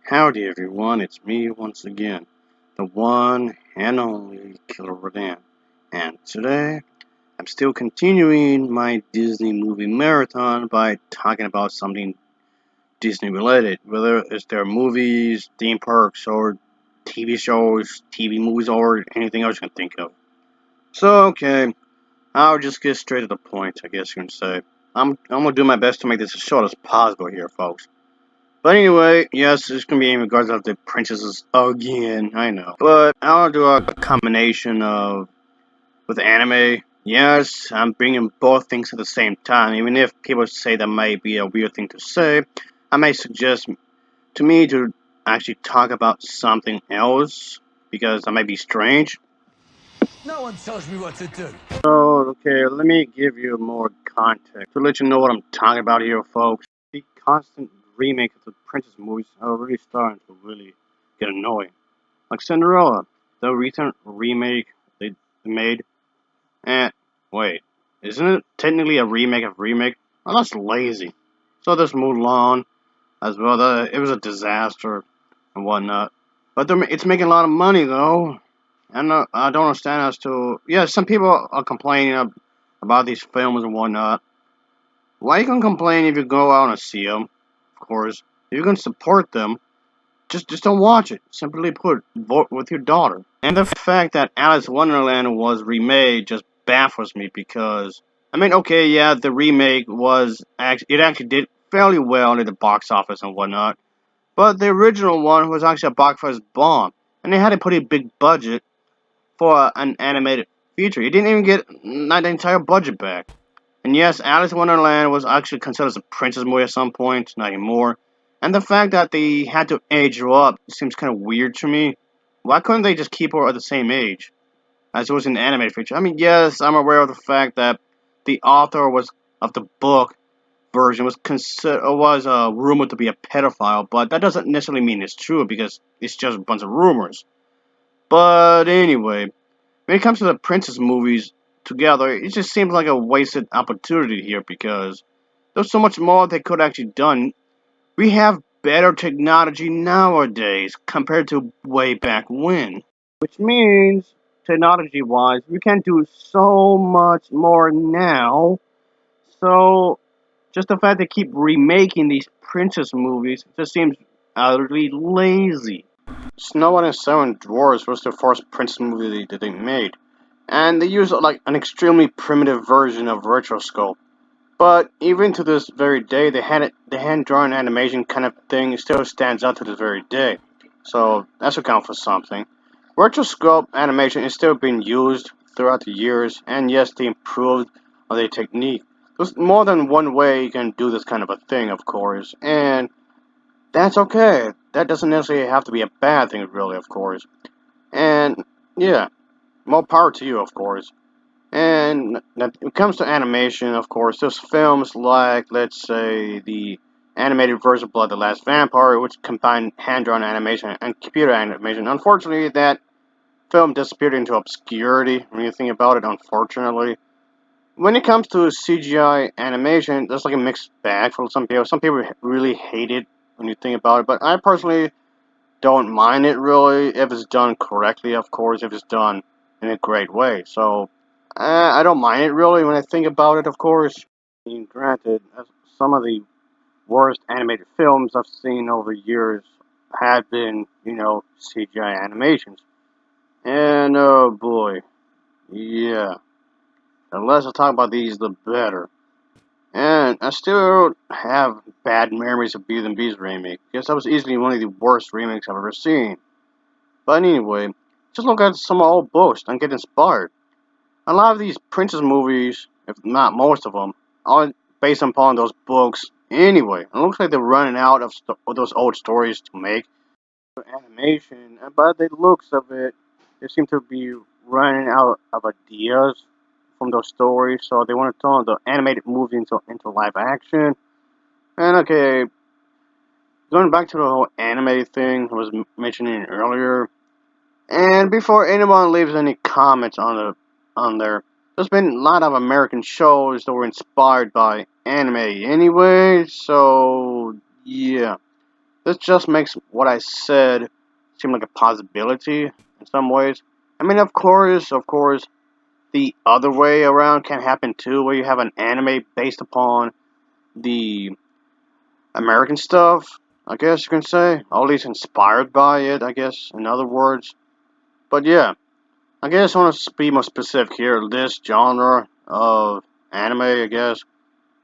Howdy everyone, it's me once again, the one and only Killer Rodan. And today, I'm still continuing my Disney movie marathon by talking about something Disney related, whether it's their movies, theme parks, or TV shows, TV movies, or anything else you can think of. So, okay, I'll just get straight to the point, I guess you can say. I'm gonna do my best to make this as short as possible here, folks. But anyway, yes, it's gonna be in regards of the princesses again. I know, but I'll do a combination of with anime. Yes, I'm bringing both things at the same time. Even if people say that might be a weird thing to say, I may suggest to me to actually talk about something else because that might be strange. No one tells me what to do. So, okay, let me give you more context to let you know what I'm talking about here, folks. The constant remake of the princess movies are really starting to really get annoying. Like Cinderella, the recent remake they made. And wait, isn't it technically a remake of remake? Well, that's lazy. So there's Mulan as well. It was a disaster and whatnot. But it's making a lot of money though. And I don't understand as to yeah. Some people are complaining about these films and whatnot. Why you can complain if you go out and see them? Of course, if you can support them, just don't watch it. Simply put, vote with your daughter. And the fact that Alice in Wonderland was remade just baffles me because I mean, okay, yeah, the remake was actually did fairly well in the box office and whatnot, but the original one was actually a box office bomb, and they had a pretty big budget for an animated feature. It didn't even get not the entire budget back. And yes, Alice in Wonderland was actually considered as a princess movie at some point, not anymore. And the fact that they had to age her up seems kind of weird to me. Why couldn't they just keep her at the same age as it was in the animated feature? I mean, yes, I'm aware of the fact that the author was of the book version was rumored to be a pedophile, but that doesn't necessarily mean it's true because it's just a bunch of rumors. But anyway, when it comes to the princess movies together, it just seems like a wasted opportunity here because there's so much more they could actually done. We have better technology nowadays compared to way back when, which means technology-wise, we can do so much more now. So just the fact they keep remaking these princess movies just seems utterly lazy. Snow White and Seven Dwarfs was the first princess movie that they made, and they used like an extremely primitive version of rotoscope. But even to this very day, the hand-drawn animation kind of thing still stands out to this very day. So that's account for something. Rotoscope animation is still being used throughout the years, and yes, they improved on their technique. There's more than one way you can do this kind of a thing, of course, and that's okay. That doesn't necessarily have to be a bad thing, really, of course. And yeah, more power to you, of course. And when it comes to animation, of course, there's films like, let's say, the animated version of Blood the Last Vampire, which combined hand-drawn animation and computer animation. Unfortunately, that film disappeared into obscurity when you think about it, unfortunately. When it comes to CGI animation, there's like a mixed bag for some people. Some people really hate it when you think about it, but I personally don't mind it really if it's done correctly, of course, if it's done in a great way. So, I don't mind it really when I think about it, of course. I mean, granted, some of the worst animated films I've seen over the years have been, CGI animations. And oh boy, yeah. The less I talk about these, the better. And I still have bad memories of Beauty and the Beast remake, because that was easily one of the worst remakes I've ever seen. But anyway, just look at some old books and get inspired. A lot of these princess movies, if not most of them, are based upon those books anyway. It looks like they're running out of those old stories to make animation, and by the looks of it, they seem to be running out of ideas from those stories, so they want to turn the animated movie into live action. And okay, going back to the whole animated thing I was mentioning earlier, and before anyone leaves any comments on there, there's been a lot of American shows that were inspired by anime anyway, so yeah. This just makes what I said seem like a possibility in some ways. I mean, of course, the other way around can happen too, where you have an anime based upon the American stuff, I guess you can say, or at least inspired by it, I guess, in other words. But yeah, I guess I want to be more specific here. This genre of anime, I guess,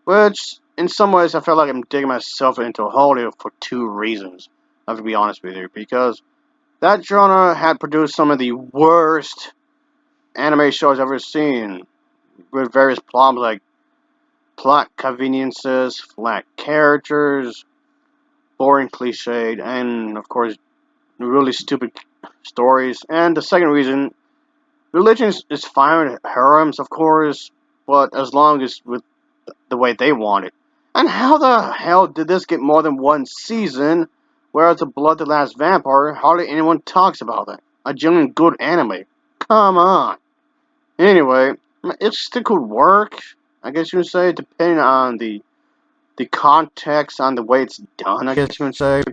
which in some ways I feel like I'm digging myself into a hole here for two reasons. I have to be honest with you, because that genre had produced some of the worst anime shows I've ever seen, with various problems like plot conveniences, flat characters, boring cliched, and of course, really stupid stories. And the second reason, religion is fine with harems, of course, but as long as with the way they want it. And how the hell did this get more than one season, whereas The Blood the Last Vampire, hardly anyone talks about that? A genuine good anime. Come on. Anyway, it still could work, I guess you would say, depending on the context, on the way it's done, I guess you would say.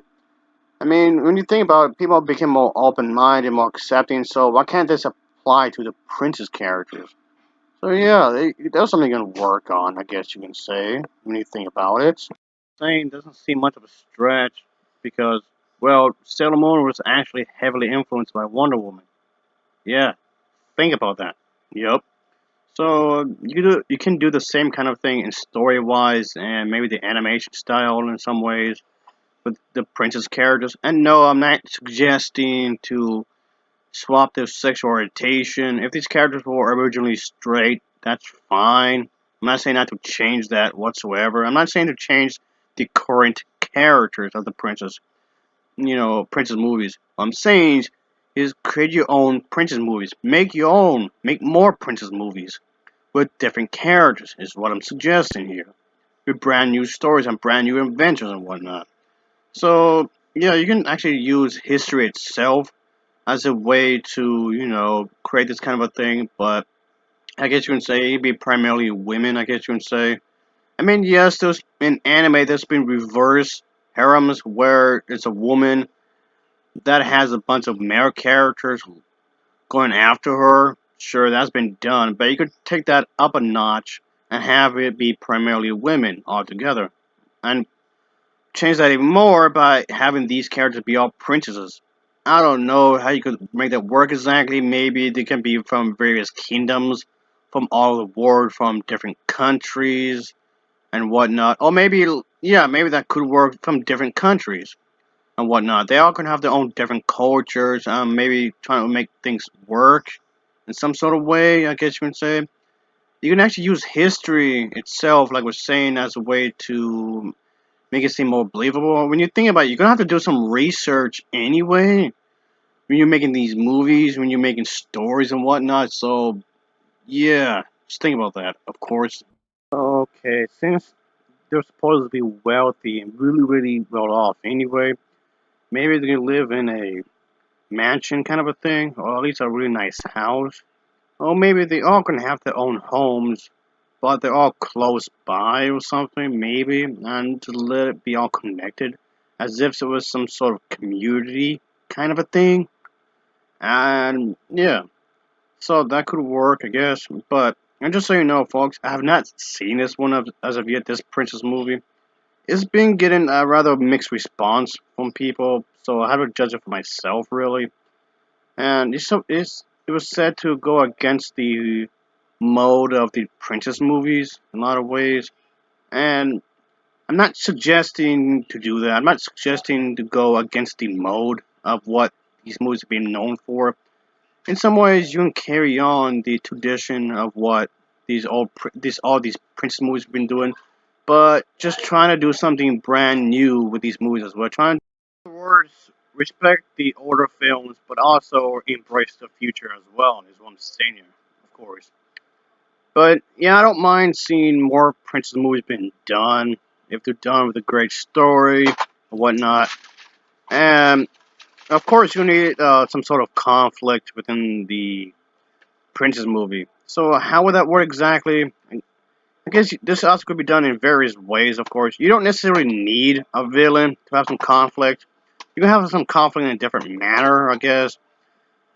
I mean, when you think about it, people became more open-minded, more accepting, so why can't this apply to the princess characters? So yeah, there's something you can work on, I guess you can say, when you think about it. Saying doesn't seem much of a stretch because, well, Sailor Moon was actually heavily influenced by Wonder Woman. Yeah, think about that. Yup. So you can do the same kind of thing in story wise and maybe the animation style in some ways with the princess characters. And no, I'm not suggesting to swap their sexual orientation. If these characters were originally straight, that's fine. I'm not saying not to change that whatsoever. I'm not saying to change the current characters of the princess, princess movies. What I'm saying is create your own princess movies. Make your own. Make more princess movies with different characters is what I'm suggesting here. With brand new stories and brand new adventures and whatnot. So yeah, you can actually use history itself as a way to, create this kind of a thing, but I guess you can say it'd be primarily women, I guess you can say. I mean, yes, there's in anime there's been reverse harems where it's a woman that has a bunch of male characters going after her. Sure, that's been done, but you could take that up a notch and have it be primarily women altogether. And change that even more by having these characters be all princesses. I don't know how you could make that work exactly. Maybe they can be from various kingdoms, from all over the world, from different countries and whatnot. Or maybe, yeah, maybe that could work from different countries and whatnot. They all can have their own different cultures. Maybe trying to make things work in some sort of way. I guess you can say you can actually use history itself, like we're saying, as a way to make it seem more believable. When you think about it, you're gonna have to do some research anyway when you're making these movies, when you're making stories and whatnot. So yeah, just think about that, of course. Okay, since they're supposed to be wealthy and really, really well off anyway, maybe they can live in a mansion kind of a thing, or at least a really nice house. Or maybe they all can have their own homes, but they're all close by or something, maybe, and to let it be all connected, as if it was some sort of community kind of a thing. And yeah, so that could work, I guess. But and just so you know, folks, I have not seen this one as of yet. This Princess movie, it's been getting a rather mixed response from people, so I have to judge it for myself, really. And it was said to go against the mode of the princess movies in a lot of ways. And I'm not suggesting to do that. I'm not suggesting to go against the mode of what these movies have been known for. In some ways, you can carry on the tradition of what all these princess movies have been doing, but just trying to do something brand new with these movies as well. Trying, in other words, respect the older films, but also embrace the future as well. Is what I'm saying here, of course. But yeah, I don't mind seeing more princess movies being done if they're done with a great story or whatnot. And of course, you need some sort of conflict within the princess movie. So how would that work exactly? I guess this also could be done in various ways, of course. You don't necessarily need a villain to have some conflict. You can have some conflict in a different manner, I guess.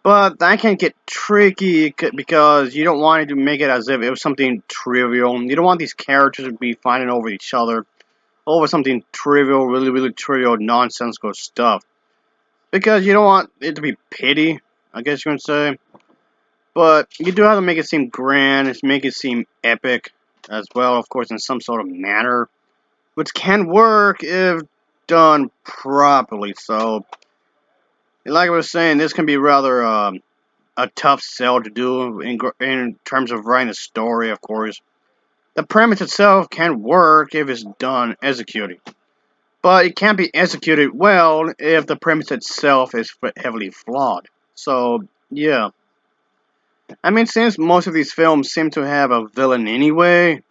But that can get tricky because you don't want to make it as if it was something trivial. You don't want these characters to be fighting over each other over something trivial, really trivial, nonsensical stuff. Because you don't want it to be pity, I guess you can say. But you do have to make it seem grand, make it seem epic as well, of course, in some sort of manner, which can work if done properly. So, like I was saying, this can be rather a tough sell to do in terms of writing a story, of course. The premise itself can work if it's done executing, but it can't be executed well if the premise itself is heavily flawed. So, yeah. I mean, since most of these films seem to have a villain anyway,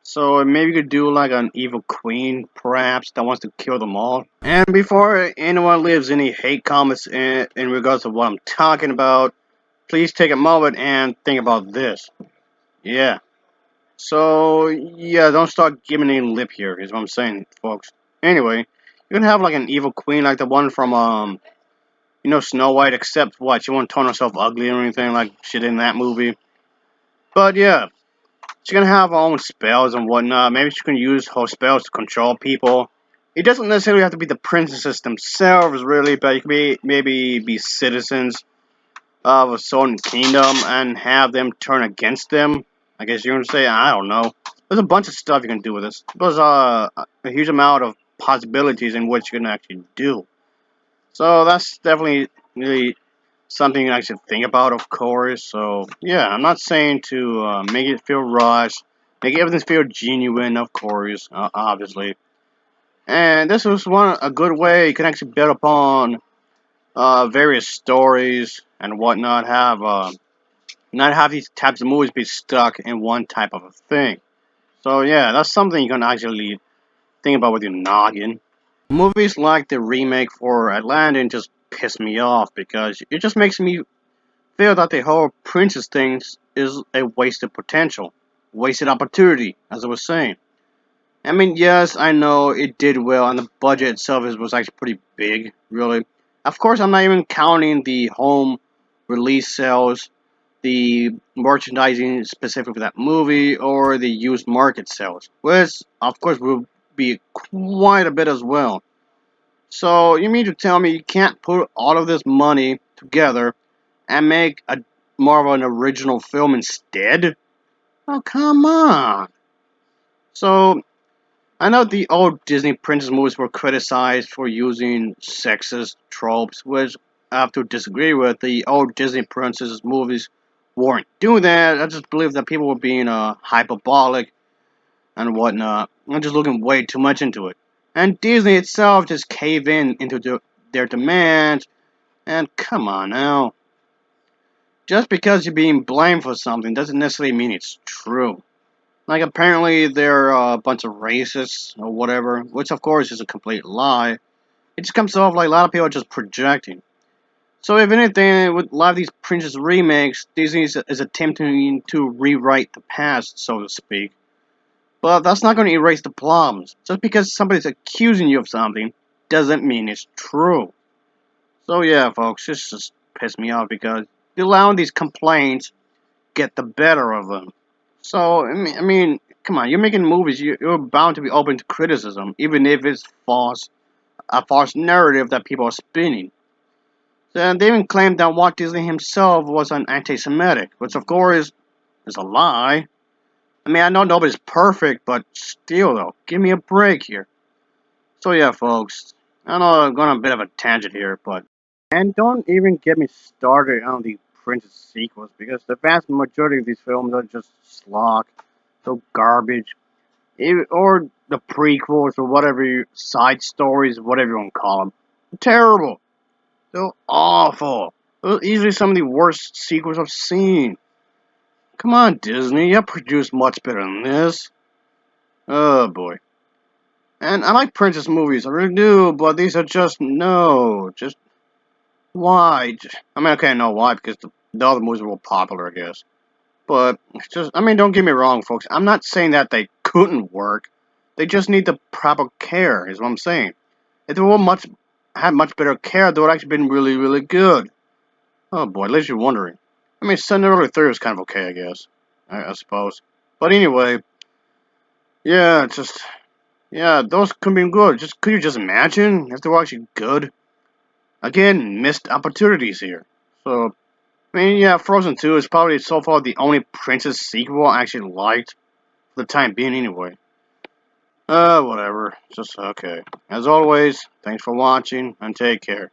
so maybe you could do like an evil queen, perhaps, that wants to kill them all. And before anyone leaves any hate comments in regards to what I'm talking about, please take a moment and think about this. Yeah. So, yeah, don't start giving any lip here, is what I'm saying, folks. Anyway, you can have like an evil queen like the one from, Snow White, except what? She won't turn herself ugly or anything like she did in that movie. But yeah, she's gonna have her own spells and whatnot. Maybe she can use her spells to control people. It doesn't necessarily have to be the princesses themselves, really, but it could be maybe be citizens of a certain kingdom and have them turn against them. I guess you're gonna say, I don't know. There's a bunch of stuff you can do with this. There's a huge amount of possibilities in what you can actually do. So that's definitely really something I should think about, of course. So yeah, I'm not saying to make it feel rushed, make everything feel genuine, of course, obviously. And this was a good way you can actually build upon various stories and whatnot. Have not have these types of movies be stuck in one type of a thing. So yeah, that's something you can actually think about with your noggin. Movies like the remake for Atlantis just piss me off because it just makes me feel that the whole princess thing is a wasted potential, wasted opportunity, as I was saying. I mean, yes, I know it did well, and the budget itself was actually pretty big, really. Of course, I'm not even counting the home release sales, the merchandising specific for that movie, or the used market sales, which, of course, will be quite a bit as well. So, you mean to tell me you can't put all of this money together and make a more of an original film instead? Oh, come on. So, I know the old Disney princess movies were criticized for using sexist tropes, which I have to disagree with. The old Disney princess movies weren't doing that. I just believe that people were being hyperbolic and whatnot. I'm just looking way too much into it. And Disney itself just caved in into their demands. And come on now. Just because you're being blamed for something doesn't necessarily mean it's true. Like, apparently they're a bunch of racists or whatever, which of course is a complete lie. It just comes off like a lot of people are just projecting. So, if anything, with a lot of these Princess remakes, Disney is attempting to rewrite the past, so to speak. But that's not going to erase the problems. Just because somebody's accusing you of something doesn't mean it's true. So, yeah, folks, this just pissed me off because you're allowing these complaints get the better of them. So, I mean, come on, you're making movies. You're bound to be open to criticism, even if it's false, a false narrative that people are spinning. And they even claimed that Walt Disney himself was an anti-Semitic, which of course is a lie. I mean, I know nobody's perfect, but still, though, give me a break here. So yeah, folks, I know I'm going on a bit of a tangent here, but and don't even get me started on the Princess sequels because the vast majority of these films are just slog, so garbage, or the prequels or whatever side stories, whatever you want to call them. Terrible. So awful. Those are easily some of the worst sequels I've seen. Come on, Disney, you produced much better than this. Oh boy. And I like princess movies, I really do, but these are just no, just why? I mean, okay, no, why? Because the other movies were more popular, I guess. But it's just, I mean, don't get me wrong, folks. I'm not saying that they couldn't work. They just need the proper care, is what I'm saying. If they were had much better care, they would actually been really, really good. Oh boy, at least you're wondering. I mean, Cinderella 3 was kind of okay, I guess. I suppose. But anyway, yeah, it's just, yeah, those could be good. Just could you just imagine if they were actually good? Again, missed opportunities here. So, I mean, yeah, Frozen 2 is probably so far the only Princess sequel I actually liked for the time being, anyway. Whatever. Just okay. As always, thanks for watching and take care.